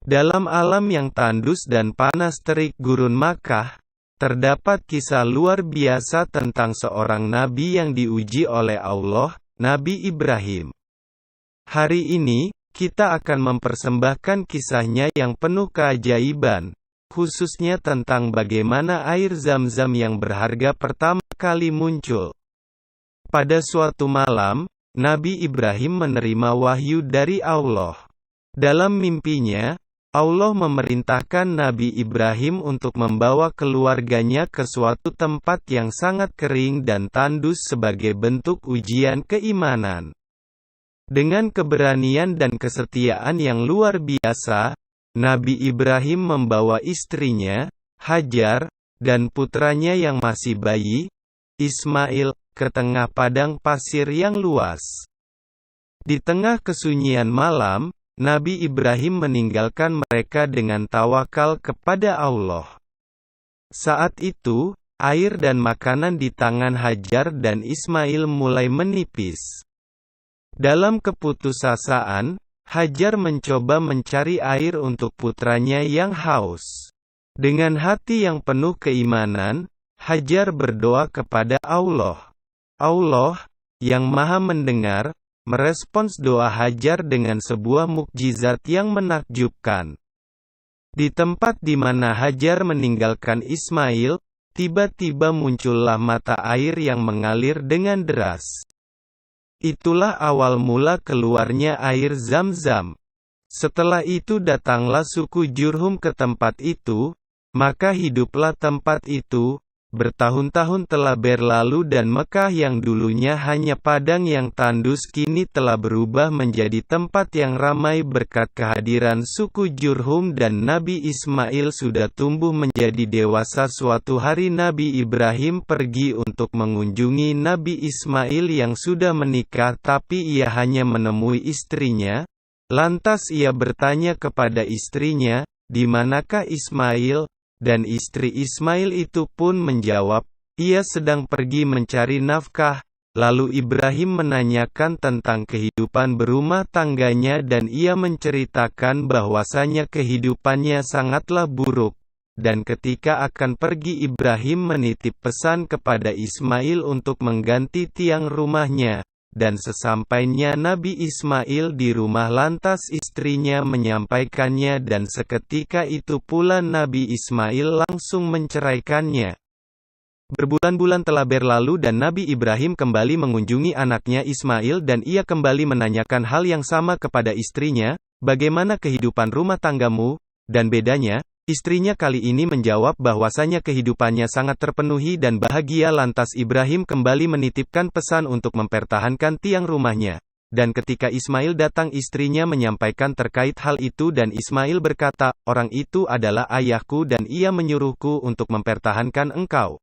Dalam alam yang tandus dan panas terik gurun Makkah, terdapat kisah luar biasa tentang seorang nabi yang diuji oleh Allah, Nabi Ibrahim. Hari ini, kita akan mempersembahkan kisahnya yang penuh keajaiban, khususnya tentang bagaimana air Zam-Zam yang berharga pertama kali muncul. Pada suatu malam, Nabi Ibrahim menerima wahyu dari Allah. Dalam mimpinya, Allah memerintahkan Nabi Ibrahim untuk membawa keluarganya ke suatu tempat yang sangat kering dan tandus sebagai bentuk ujian keimanan. Dengan keberanian dan kesetiaan yang luar biasa, Nabi Ibrahim membawa istrinya, Hajar, dan putranya yang masih bayi, Ismail, ke tengah padang pasir yang luas. Di tengah kesunyian malam, Nabi Ibrahim meninggalkan mereka dengan tawakal kepada Allah. Saat itu, air dan makanan di tangan Hajar dan Ismail mulai menipis. Dalam keputusasaan, Hajar mencoba mencari air untuk putranya yang haus. Dengan hati yang penuh keimanan, Hajar berdoa kepada Allah. Allah, yang Maha Mendengar, merespons doa Hajar dengan sebuah mukjizat yang menakjubkan. Di tempat di mana Hajar meninggalkan Ismail, tiba-tiba muncullah mata air yang mengalir dengan deras. Itulah awal mula keluarnya air Zam-Zam. Setelah itu datanglah suku Jurhum ke tempat itu, maka hiduplah tempat itu. Bertahun-tahun telah berlalu dan Mekah yang dulunya hanya padang yang tandus kini telah berubah menjadi tempat yang ramai berkat kehadiran suku Jurhum dan Nabi Ismail sudah tumbuh menjadi dewasa. Suatu hari Nabi Ibrahim pergi untuk mengunjungi Nabi Ismail yang sudah menikah tapi ia hanya menemui istrinya. Lantas ia bertanya kepada istrinya, "Di manakah Ismail?" Dan istri Ismail itu pun menjawab, "Ia sedang pergi mencari nafkah." Lalu Ibrahim menanyakan tentang kehidupan berumah tangganya dan ia menceritakan bahwasanya kehidupannya sangatlah buruk. Dan ketika akan pergi Ibrahim menitip pesan kepada Ismail untuk mengganti tiang rumahnya. Dan sesampainya Nabi Ismail di rumah lantas istrinya menyampaikannya dan seketika itu pula Nabi Ismail langsung menceraikannya. Berbulan-bulan telah berlalu dan Nabi Ibrahim kembali mengunjungi anaknya Ismail dan ia kembali menanyakan hal yang sama kepada istrinya, "Bagaimana kehidupan rumah tanggamu?" Dan bedanya, istrinya kali ini menjawab bahwasanya kehidupannya sangat terpenuhi dan bahagia. Lantas Ibrahim kembali menitipkan pesan untuk mempertahankan tiang rumahnya. Dan ketika Ismail datang istrinya menyampaikan terkait hal itu dan Ismail berkata, "Orang itu adalah ayahku dan ia menyuruhku untuk mempertahankan engkau."